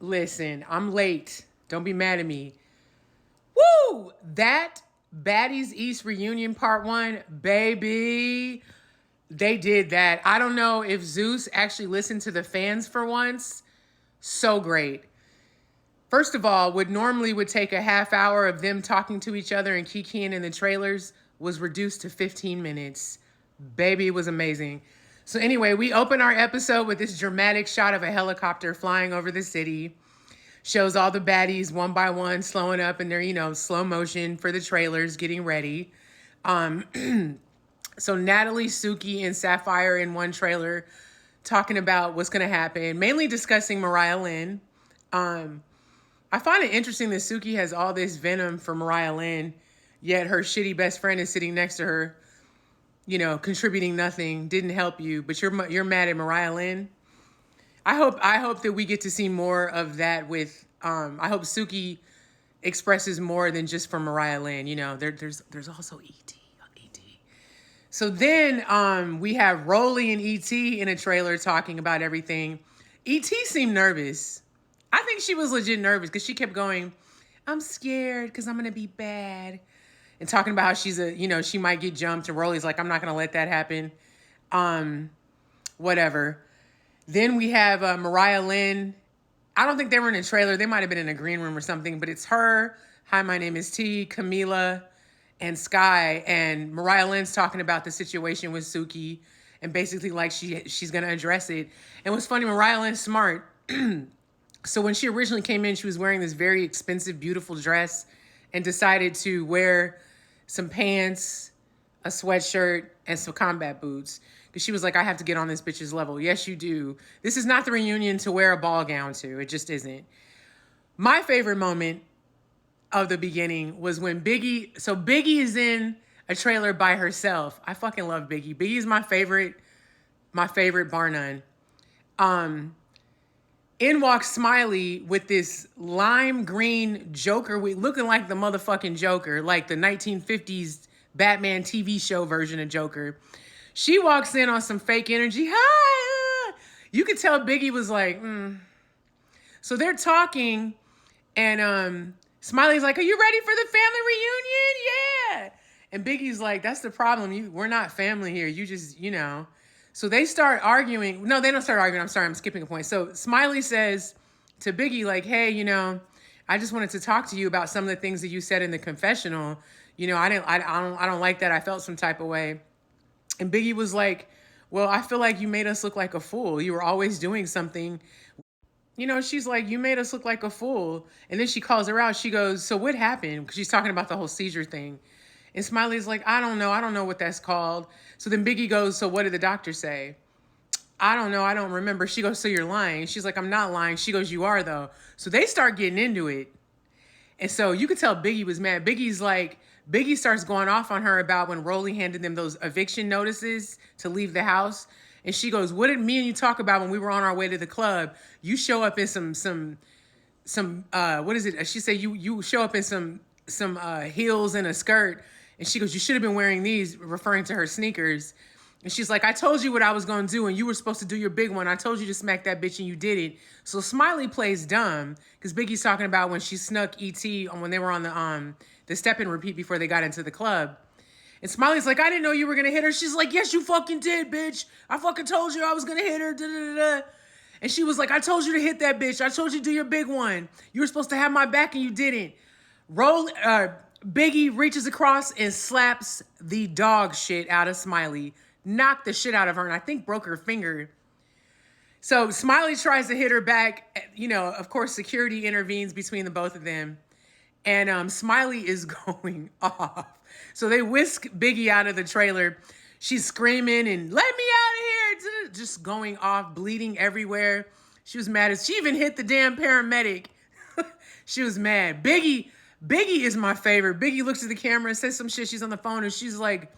Listen, I'm late. Don't be mad at me. Woo! That Baddies East reunion part one, baby. They did that. I don't know if Zeus actually listened to the fans for once. So great. First of all, what normally would take a half hour of them talking to each other and kikiing in the trailers was reduced to 15 minutes. Baby, it was amazing. So anyway, we open our episode with this dramatic shot of a helicopter flying over the city. Shows all the baddies one by one slowing up in their, slow motion for the trailers, getting ready. So Natalie, Suki, and Sapphire in one trailer talking about what's going to happen, mainly discussing Mariah Lynn. I find it interesting that Suki has all this venom for Mariah Lynn, yet her shitty best friend is sitting next to her, contributing nothing, didn't help you, but you're mad at Mariah Lynn. I hope that we get to see more of that with. I hope Suki expresses more than just for Mariah Lynn. There's also E.T. So then we have Rolly and E.T. in a trailer talking about everything. E.T. seemed nervous. I think she was legit nervous because she kept going, I'm scared because I'm going to be bad. And talking about how she might get jumped. And Rolly's like, I'm not going to let that happen. Whatever. Then we have Mariah Lynn. I don't think they were in a trailer. They might have been in a green room or something. But it's her. Hi, my name is T, Camila, and Sky. And Mariah Lynn's talking about the situation with Suki. And basically like she's going to address it. And what's funny, Mariah Lynn's smart. So when she originally came in, she was wearing this very expensive, beautiful dress and decided to wear some pants, a sweatshirt, and some combat boots. Because she was like, I have to get on this bitch's level. Yes, you do. This is not the reunion to wear a ball gown to. It just isn't. My favorite moment of the beginning was when Biggie is in a trailer by herself. I fucking love Biggie. Biggie's my favorite bar none. In walks Smiley with this lime green Joker looking like the motherfucking Joker, like the 1950s Batman TV show version of Joker. She walks in on some fake energy. Hi! You could tell Biggie was like, So they're talking, and Smiley's like, are you ready for the family reunion? Yeah! And Biggie's like, that's the problem. We're not family here. You just, So they start arguing. No, they don't start arguing. I'm sorry, I'm skipping a point. So Smiley says to Biggie, like, hey, I just wanted to talk to you about some of the things that you said in the confessional. I don't like that. I felt some type of way. And Biggie was like, well, I feel like you made us look like a fool. You were always doing something. She's like, you made us look like a fool. And then she calls her out. She goes, so what happened? Because she's talking about the whole seizure thing. And Smiley's like, I don't know what that's called. So then Biggie goes, so what did the doctor say? I don't know. I don't remember. She goes, so you're lying. She's like, I'm not lying. She goes, you are though. So they start getting into it. And so you could tell Biggie was mad. Biggie starts going off on her about when Rolly handed them those eviction notices to leave the house. And she goes, what did me and you talk about when we were on our way to the club? You show up in some what is it? She said you show up in some heels and a skirt. And she goes, you should have been wearing these, referring to her sneakers. And she's like, I told you what I was going to do, and you were supposed to do your big one. I told you to smack that bitch, and you did it. So Smiley plays dumb, because Biggie's talking about when she snuck E.T. when they were on the step and repeat before they got into the club. And Smiley's like, I didn't know you were going to hit her. She's like, yes, you fucking did, bitch. I fucking told you I was going to hit her. Da, da, da, da. And she was like, I told you to hit that bitch. I told you to do your big one. You were supposed to have my back, and you didn't. Biggie reaches across and slaps the dog shit out of Smiley. Knocked the shit out of her and I think broke her finger. So Smiley tries to hit her back. Of course, security intervenes between the both of them. And Smiley is going off. So they whisk Biggie out of the trailer. She's screaming and let me out of here. Just going off, bleeding everywhere. She was mad. She even hit the damn paramedic. She was mad. Biggie is my favorite. Biggie looks at the camera and says some shit. She's on the phone and she's like,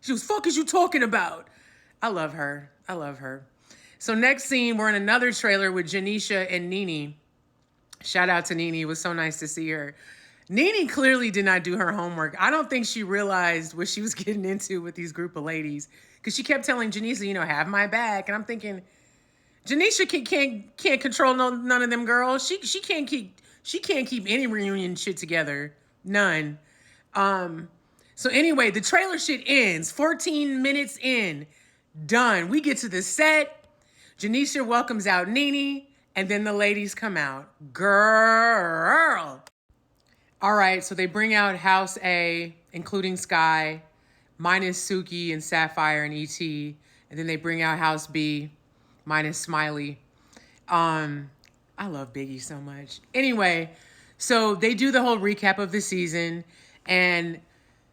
she goes, fuck is you talking about? I love her. So next scene, we're in another trailer with Janisha and Nene. Shout out to Nene. It was so nice to see her. Nene clearly did not do her homework. I don't think she realized what she was getting into with these group of ladies. Because she kept telling Janisha, have my back. And I'm thinking, Janisha can't control none of them girls. She can't keep any reunion shit together. None. Um, so anyway, the trailer shit ends. 14 minutes in. Done. We get to the set. Janisha welcomes out Nene, and then the ladies come out. Girl. All right, so they bring out House A, including Sky, minus Suki and Sapphire and E.T., and then they bring out House B, minus Smiley. I love Biggie so much. Anyway, so they do the whole recap of the season, and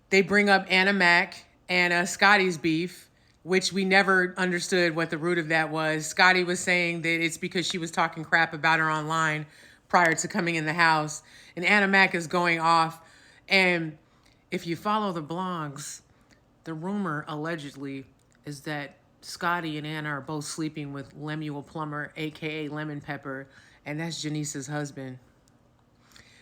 they bring up Anna Mac and Scotty's beef, which we never understood what the root of that was. Scotty was saying that it's because she was talking crap about her online prior to coming in the house. And Anna Mac is going off. And if you follow the blogs, the rumor allegedly is that Scotty and Anna are both sleeping with Lemuel Plummer, a.k.a. Lemon Pepper, and that's Janice's husband.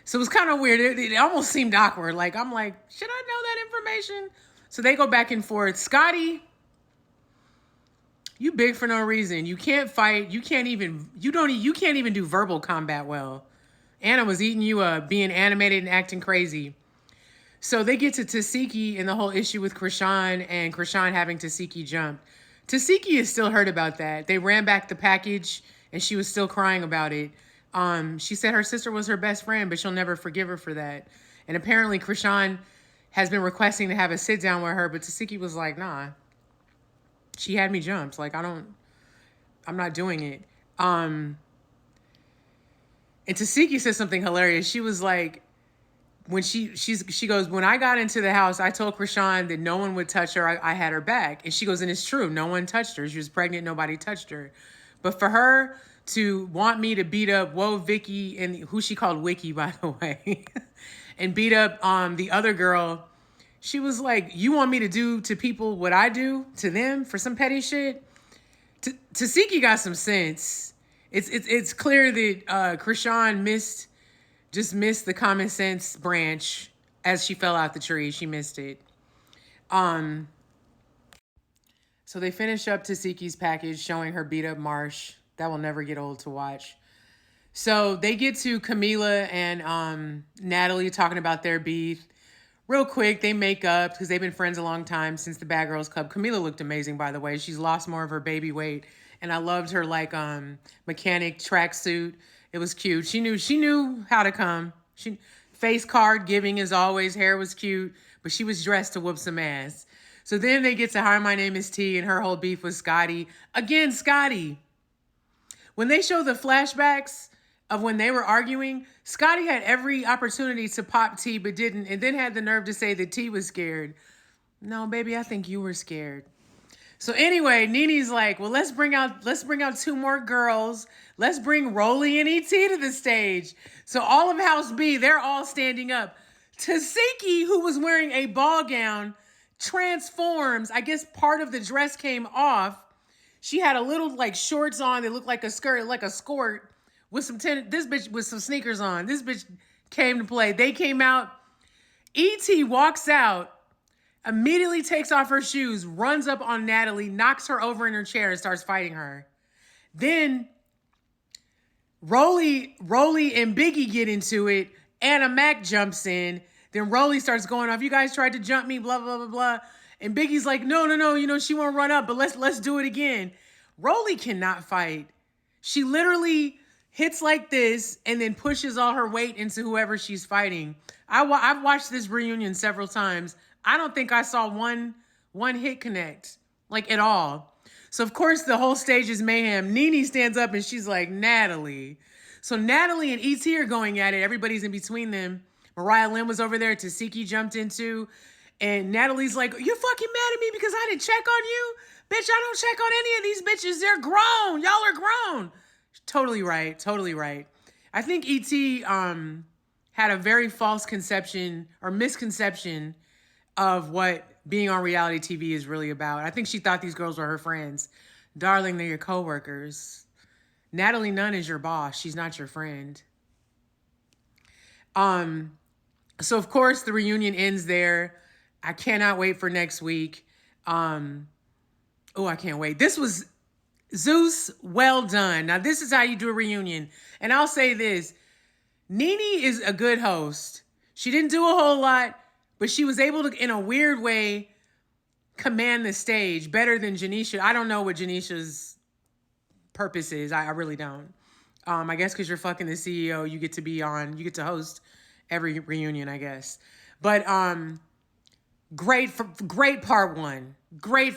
So it was kind of weird. It almost seemed awkward. Like, I'm like, should I know that information? So they go back and forth. Scotty, you big for no reason. You can't fight. You can't even do verbal combat well. Anna was eating you up, being animated and acting crazy. So they get to Tasiki and the whole issue with Krishan and Krishan having Tasiki jumped. Tasiki is still hurt about that. They ran back the package and she was still crying about it. She said her sister was her best friend, but she'll never forgive her for that. And apparently Krishan has been requesting to have a sit down with her, but Tasiki was like, nah. She had me jumped. Like, I'm not doing it. And Tasiki said something hilarious. She was like, when she goes, when I got into the house, I told Krishan that no one would touch her. I had her back. And she goes, and it's true. No one touched her. She was pregnant. Nobody touched her. But for her to want me to beat up Vicky, and who she called Wiki, by the way, and beat up the other girl, she was like, you want me to do to people what I do to them for some petty shit? Tasiki got some sense. It's clear that Krishan missed the common sense branch as she fell out the tree. She missed it. So they finish up Tasiki's package showing her beat up Marsh. That will never get old to watch. So they get to Camila and Natalie talking about their beef. Real quick, they make up because they've been friends a long time since the Bad Girls Club. Camila looked amazing, by the way. She's lost more of her baby weight. And I loved her like mechanic tracksuit. It was cute. She knew how to come. Face card giving as always. Hair was cute, but she was dressed to whoop some ass. So then they get to Hi, My Name is T and her whole beef with Scotty. Again, Scotty. When they show the flashbacks of when they were arguing, Scotty had every opportunity to pop T, but didn't, and then had the nerve to say that T was scared. No, baby, I think you were scared. So anyway, Nene's like, well, let's bring out two more girls. Let's bring Rolly and E.T. to the stage. So all of House B, they're all standing up. Tasiki, who was wearing a ball gown, transforms. I guess part of the dress came off. She had a little like shorts on that looked like a skirt, like a skirt, with some this bitch with some sneakers on. This bitch came to play. They came out. E.T. walks out. Immediately takes off her shoes, runs up on Natalie, knocks her over in her chair, and starts fighting her. Then Rolly and Biggie get into it. Anna Mac jumps in. Then Rolly starts going off. You guys tried to jump me, blah, blah, blah, blah. And Biggie's like, no, she won't run up, but let's do it again. Rolly cannot fight. She literally hits like this and then pushes all her weight into whoever she's fighting. I've watched this reunion several times. I don't think I saw one hit connect, like at all. So of course the whole stage is mayhem. Nene stands up and she's like, Natalie. So Natalie and E.T. are going at it. Everybody's in between them. Mariah Lynn was over there. Tasiki jumped into. And Natalie's like, you're fucking mad at me because I didn't check on you? Bitch, I don't check on any of these bitches. They're grown. Y'all are grown. Totally right. Totally right. I think E.T. had a very false conception or misconception of what being on reality TV is really about. I think she thought these girls were her friends. Darling, they're your coworkers. Natalie Nunn is your boss. She's not your friend. So of course the reunion ends there. I cannot wait for next week. I can't wait. This was Zeus, well done. Now, this is how you do a reunion. And I'll say this. Nene is a good host. She didn't do a whole lot, but she was able to, in a weird way, command the stage better than Janisha. I don't know what Janisha's purpose is. I really don't. I guess because you're fucking the CEO, you get to host every reunion, I guess. But great part one. Great